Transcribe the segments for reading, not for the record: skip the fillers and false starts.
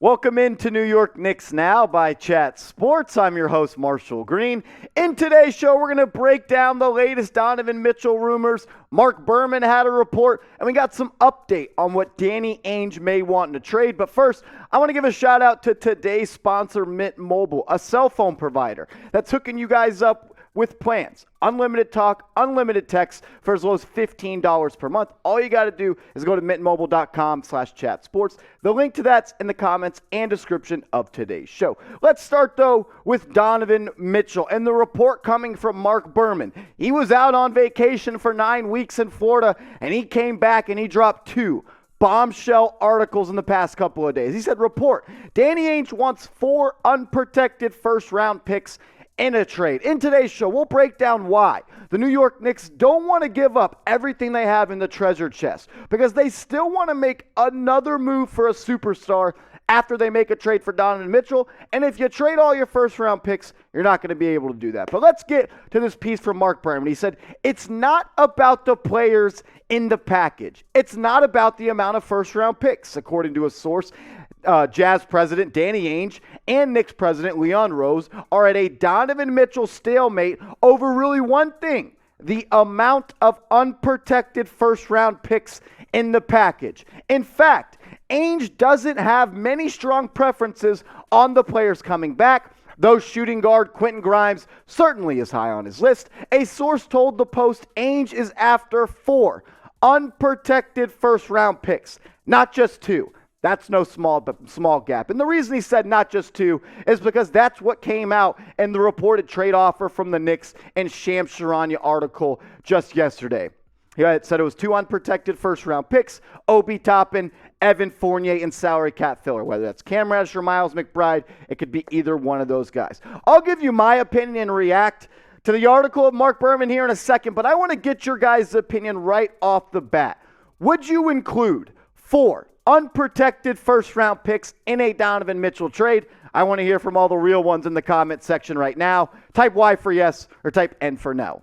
Welcome into New York Knicks Now by Chat Sports. I'm your host, Marshall Green. In today's show, we're going to break down the latest Donovan Mitchell rumors. Marc Berman had a report, and we got some update on what Danny Ainge may want in a trade. But first, I want to give a shout out to today's sponsor, Mint Mobile, a cell phone provider that's hooking you guys up with plans. Unlimited talk, unlimited text for as low as $15 per month. All you got to do is go to mintmobile.com/chatsports. The link to that's in the comments and description of today's show. Let's start, though, with Donovan Mitchell and the report coming from Marc Berman. He was out on vacation for 9 weeks in Florida, and he came back and he dropped two bombshell articles in the past couple of days. He said, report, Danny Ainge wants 4 unprotected first-round picks in a trade. In today's show, we'll break down why the New York Knicks don't want to give up everything they have in the treasure chest because they still want to make another move for a superstar after they make a trade for Donovan Mitchell. And if you trade all your first-round picks, you're not going to be able to do that. But let's get to this piece from Marc Berman. He said, it's not about the players in the package. It's not about the amount of first-round picks, according to a source. Jazz president Danny Ainge and Knicks president Leon Rose are at a Donovan Mitchell stalemate over really one thing: the amount of unprotected first-round picks in the package. In fact, Ainge doesn't have many strong preferences on the players coming back, though shooting guard Quentin Grimes certainly is high on his list. A source told the Post Ainge is after 4 unprotected first-round picks, not just 2. That's no small gap. And the reason he said not just 2 is because that's what came out in the reported trade offer from the Knicks and Shams Charania article just yesterday. He said it was 2 unprotected first-round picks, Obi Toppin, Evan Fournier, and salary cap filler. Whether that's Cam Reddish or Miles McBride, it could be either one of those guys. I'll give you my opinion and react to the article of Marc Berman here in a second, but I want to get your guys' opinion right off the bat. Would you include 4 unprotected first-round picks in a Donovan Mitchell trade? I want to hear from all the real ones in the comment section right now. Type Y for yes or type N for no.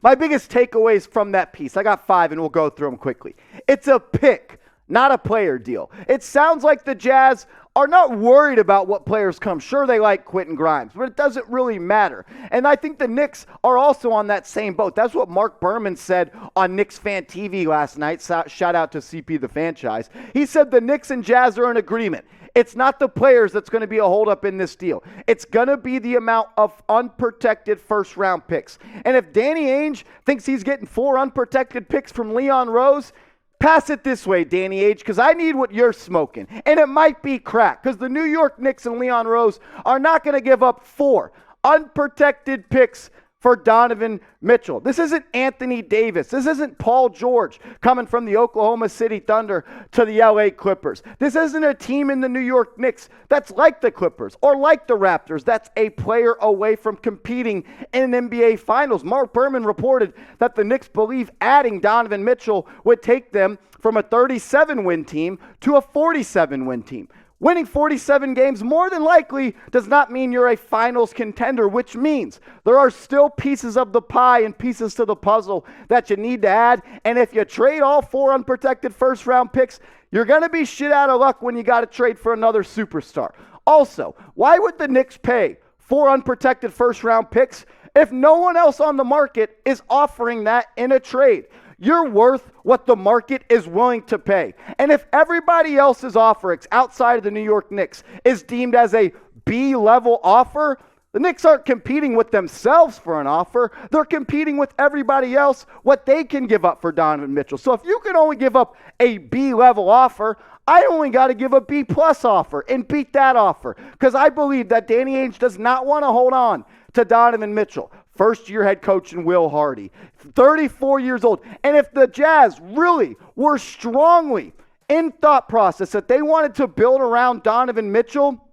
My biggest takeaways from that piece, I got 5 and we'll go through them quickly. It's a pick, not a player deal. It sounds like the Jazz are not worried about what players come. Sure, they like Quentin Grimes, but it doesn't really matter. And I think the Knicks are also on that same boat. That's what Marc Berman said on Knicks Fan TV last night. Shout out to CP the franchise. He said the Knicks and Jazz are in agreement. It's not the players that's going to be a holdup in this deal. It's going to be the amount of unprotected first-round picks. And if Danny Ainge thinks he's getting 4 unprotected picks from Leon Rose, pass it this way, Danny Ainge, because I need what you're smoking. And it might be crack, because the New York Knicks and Leon Rose are not going to give up 4 unprotected picks for Donovan Mitchell. This isn't Anthony Davis. This isn't Paul George coming from the Oklahoma City Thunder to the LA Clippers. This isn't a team in the New York Knicks that's like the Clippers or like the Raptors that's a player away from competing in an NBA Finals. Marc Berman reported that the Knicks believe adding Donovan Mitchell would take them from a 37-win team to a 47-win team. Winning 47 games more than likely does not mean you're a finals contender, which means there are still pieces of the pie and pieces to the puzzle that you need to add. And if you trade all 4 unprotected first-round picks, you're going to be shit out of luck when you got to trade for another superstar. Also, why would the Knicks pay 4 unprotected first-round picks if no one else on the market is offering that in a trade? You're worth what the market is willing to pay. And if everybody else's offer outside of the New York Knicks is deemed as a B-level offer, the Knicks aren't competing with themselves for an offer. They're competing with everybody else what they can give up for Donovan Mitchell. So if you can only give up a B-level offer, I only got to give a B-plus offer and beat that offer, because I believe that Danny Ainge does not want to hold on to Donovan Mitchell. First-year head coach in Will Hardy, 34 years old. And if the Jazz really were strongly in thought process that they wanted to build around Donovan Mitchell,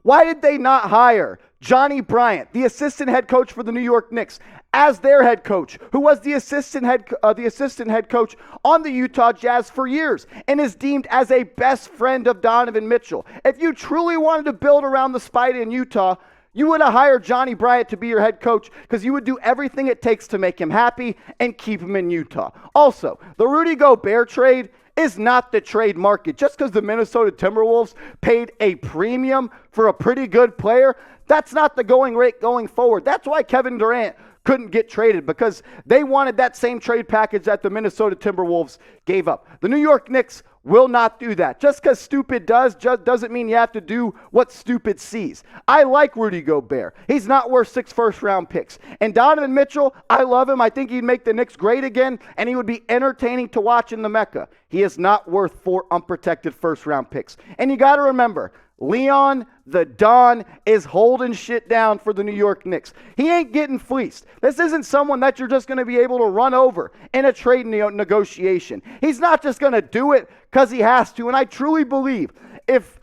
why did they not hire Johnny Bryant, the assistant head coach for the New York Knicks, as their head coach, who was the assistant head coach on the Utah Jazz for years and is deemed as a best friend of Donovan Mitchell? If you truly wanted to build around the Spida in Utah, You would have hired Johnny Bryant to be your head coach because you would do everything it takes to make him happy and keep him in Utah. Also, the Rudy Gobert trade is not the trade market. Just because the Minnesota Timberwolves paid a premium for a pretty good player, that's not the going rate going forward. That's why Kevin Durant couldn't get traded, because they wanted that same trade package that the Minnesota Timberwolves gave up. The New York Knicks will not do that. Just because stupid doesn't mean you have to do what stupid sees. I like Rudy Gobert. He's not worth 6 first-round picks. And Donovan Mitchell, I love him. I think he'd make the Knicks great again, and he would be entertaining to watch in the Mecca. He is not worth 4 unprotected first-round picks. And you got to remember, Leon the Don is holding shit down for the New York Knicks. He ain't getting fleeced. This isn't someone that you're just going to be able to run over in a trade negotiation. He's not just going to do it because he has to. And I truly believe if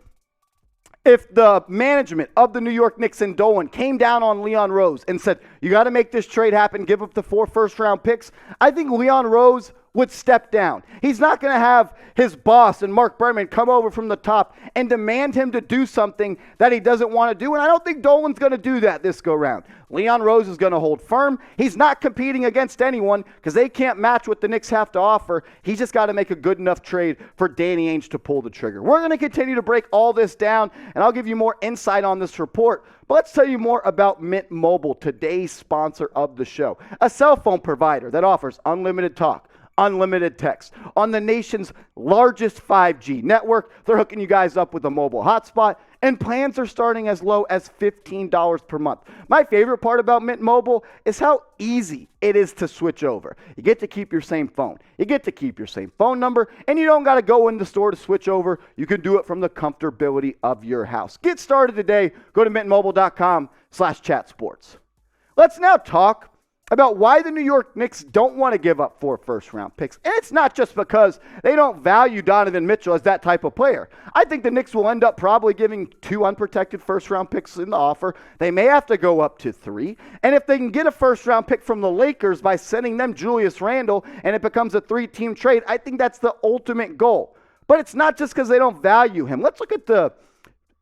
the management of the New York Knicks and Dolan came down on Leon Rose and said, you got to make this trade happen, give up the 4 first-round picks, I think Leon Rose would step down. He's not going to have his boss and Marc Berman come over from the top and demand him to do something that he doesn't want to do. And I don't think Dolan's going to do that this go round. Leon Rose is going to hold firm. He's not competing against anyone because they can't match what the Knicks have to offer. He's just got to make a good enough trade for Danny Ainge to pull the trigger. We're going to continue to break all this down, and I'll give you more insight on this report. But let's tell you more about Mint Mobile, today's sponsor of the show. A cell phone provider that offers unlimited talk, unlimited text on the nation's largest 5G network. They're hooking you guys up with a mobile hotspot, and plans are starting as low as $15 per month. My favorite part about Mint Mobile is how easy it is to switch over. You get to keep your same phone. You get to keep your same phone number, and you don't got to go in the store to switch over. You can do it from the comfortability of your house. Get started today. Go to mintmobile.com/chatsports. Let's now talk about why the New York Knicks don't want to give up 4 first-round picks. And it's not just because they don't value Donovan Mitchell as that type of player. I think the Knicks will end up probably giving 2 unprotected first-round picks in the offer. They may have to go up to 3. And if they can get a first-round pick from the Lakers by sending them Julius Randle and it becomes a 3-team trade, I think that's the ultimate goal. But it's not just because they don't value him. Let's look at the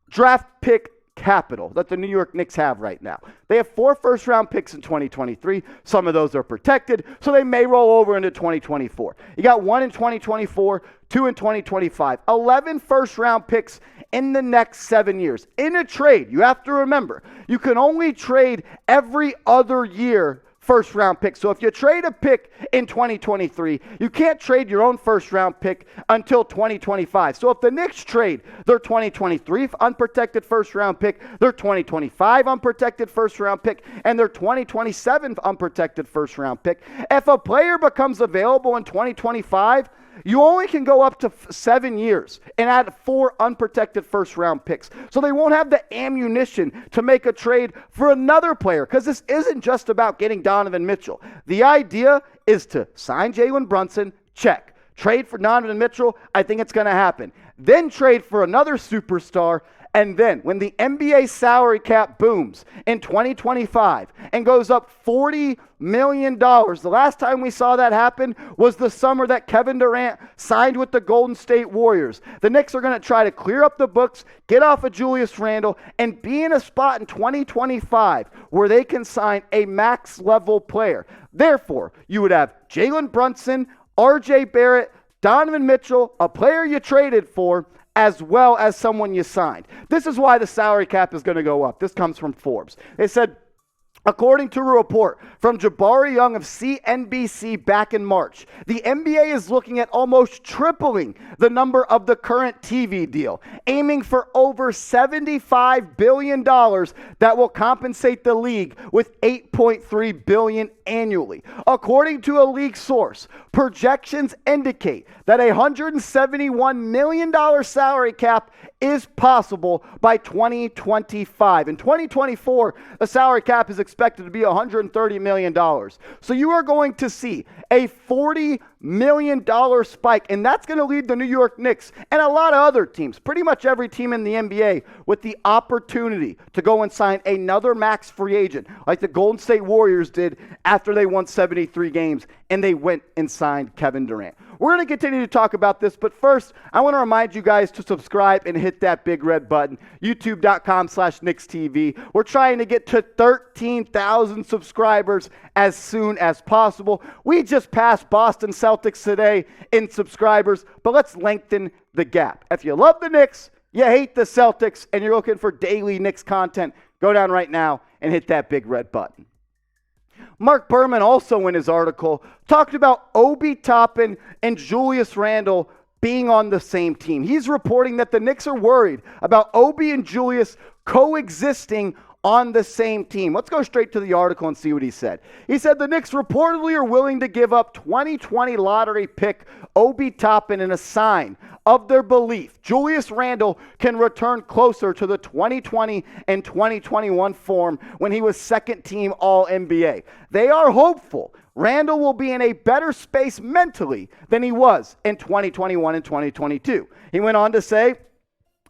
draft pick capital that the New York Knicks have right now. They have 4 first-round picks in 2023. Some of those are protected, so they may roll over into 2024. You got 1 in 2024, 2 in 2025, 11 first-round picks in the next 7 years. In a trade, you have to remember, you can only trade every other year first-round pick. So if you trade a pick in 2023, you can't trade your own first-round pick until 2025. So if the Knicks trade their 2023 unprotected first-round pick, their 2025 unprotected first-round pick, and their 2027 unprotected first-round pick, if a player becomes available in 2025, you only can go up to 7 years and add 4 unprotected first-round picks. So they won't have the ammunition to make a trade for another player, because this isn't just about getting Donovan Mitchell. The idea is to sign Jalen Brunson, check. Trade for Donovan Mitchell, I think it's going to happen. Then trade for another superstar. And then when the NBA salary cap booms in 2025 and goes up $40 million, the last time we saw that happen was the summer that Kevin Durant signed with the Golden State Warriors. The Knicks are going to try to clear up the books, get off of Julius Randle, and be in a spot in 2025 where they can sign a max level player. Therefore, you would have Jalen Brunson, RJ Barrett, Donovan Mitchell, a player you traded for, as well as someone you signed. This is why the salary cap is going to go up. This comes from Forbes. They said, according to a report from Jabari Young of CNBC back in March, the NBA is looking at almost tripling the number of the current TV deal, aiming for over $75 billion that will compensate the league with $8.3 billion annually. According to a league source, projections indicate that a $171 million salary cap is possible by 2025. In 2024, the salary cap is expected to be $130 million. So you are going to see a $40 million spike, and that's going to lead the New York Knicks and a lot of other teams, pretty much every team in the NBA, with the opportunity to go and sign another max free agent like the Golden State Warriors did after they won 73 games and they went and signed Kevin Durant. We're going to continue to talk about this, but first, I want to remind you guys to subscribe and hit that big red button, youtube.com/KnicksTV. We're trying to get to 13,000 subscribers as soon as possible. We just passed Boston Celtics today in subscribers, but let's lengthen the gap. If you love the Knicks, you hate the Celtics, and you're looking for daily Knicks content, go down right now and hit that big red button. Marc Berman also in his article talked about Obi Toppin and Julius Randle being on the same team. He's reporting that the Knicks are worried about Obi and Julius coexisting on the same team. Let's go straight to the article and see what he said. He said the Knicks reportedly are willing to give up 2020 lottery pick Obi Toppin in a sign of their belief Julius Randle can return closer to the 2020 and 2021 form when he was second-team All-NBA. They are hopeful Randle will be in a better space mentally than he was in 2021 and 2022. He went on to say,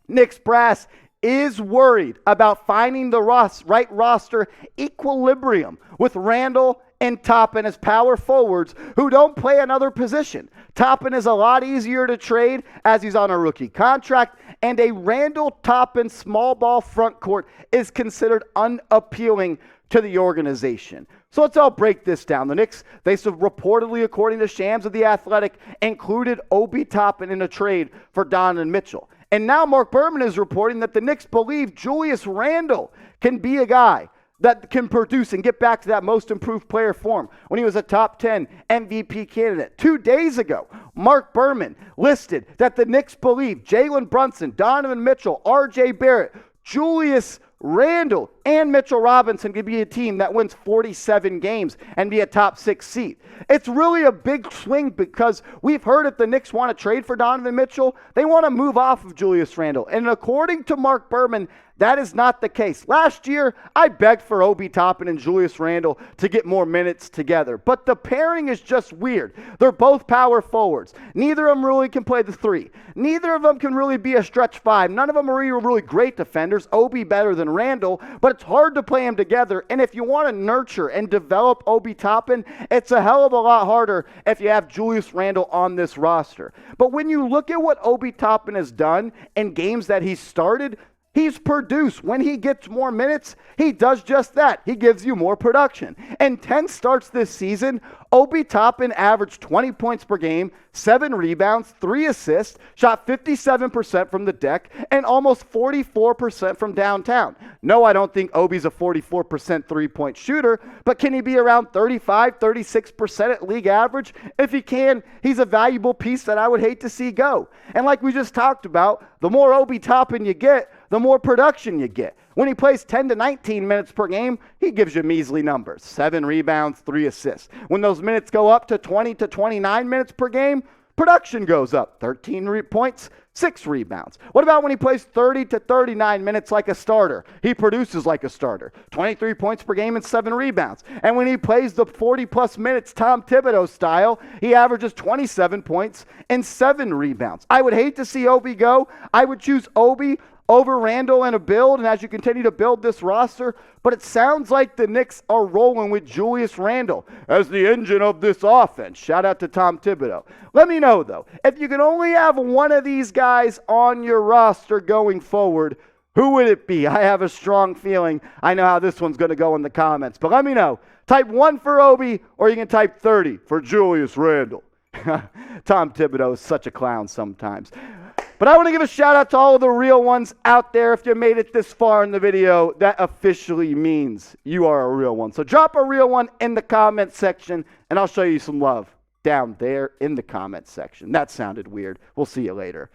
Knicks brass is worried about finding the right roster equilibrium with Randle and Toppin as power forwards who don't play another position. Toppin is a lot easier to trade as he's on a rookie contract, and a Randle-Toppin small ball front court is considered unappealing to the organization. So let's all break this down. The Knicks, they reportedly, according to Shams of The Athletic, included Obi Toppin in a trade for Donovan Mitchell. And now Marc Berman is reporting that the Knicks believe Julius Randle can be a guy that can produce and get back to that most improved player form when he was a top 10 MVP candidate. 2 days ago, Marc Berman listed that the Knicks believe Jalen Brunson, Donovan Mitchell, R.J. Barrett, Julius Randle, and Mitchell Robinson could be a team that wins 47 games and be a top 6 seed. It's really a big swing because we've heard if the Knicks want to trade for Donovan Mitchell, they want to move off of Julius Randle. And according to Marc Berman, that is not the case. Last year, I begged for Obi Toppin and Julius Randle to get more minutes together. But the pairing is just weird. They're both power forwards. Neither of them really can play the 3. Neither of them can really be a stretch 5. None of them are really great defenders. Obi better than Randle, but it's hard to play them together. And if you want to nurture and develop Obi Toppin, it's a hell of a lot harder if you have Julius Randle on this roster. But when you look at what Obi Toppin has done in games that he's started, he's produced. When he gets more minutes, he does just that. He gives you more production. In 10 starts this season, Obi Toppin averaged 20 points per game, 7 rebounds, 3 assists, shot 57% from the deck, and almost 44% from downtown. No, I don't think Obi's a 44% three-point shooter, but can he be around 35, 36% at league average? If he can, he's a valuable piece that I would hate to see go. And like we just talked about, the more Obi Toppin you get, the more production you get. When he plays 10 to 19 minutes per game, he gives you measly numbers. 7 rebounds, 3 assists. When those minutes go up to 20 to 29 minutes per game, production goes up. 13 points, 6 rebounds. What about when he plays 30 to 39 minutes like a starter? He produces like a starter. 23 points per game and 7 rebounds. And when he plays the 40-plus minutes Tom Thibodeau style, he averages 27 points and 7 rebounds. I would hate to see Obi go. I would choose Obi over Randle in a build, and as you continue to build this roster, but it sounds like the Knicks are rolling with Julius Randle as the engine of this offense. Shout out to Tom Thibodeau. Let me know, though, if you can only have one of these guys on your roster going forward, who would it be? I have a strong feeling I know how this one's going to go in the comments, but let me know. Type 1 for Obi, or you can type 30 for Julius Randle. Tom Thibodeau is such a clown sometimes. But I want to give a shout out to all of the real ones out there. If you made it this far in the video, that officially means you are a real one. So drop a real one in the comment section, and I'll show you some love down there in the comment section. That sounded weird. We'll see you later.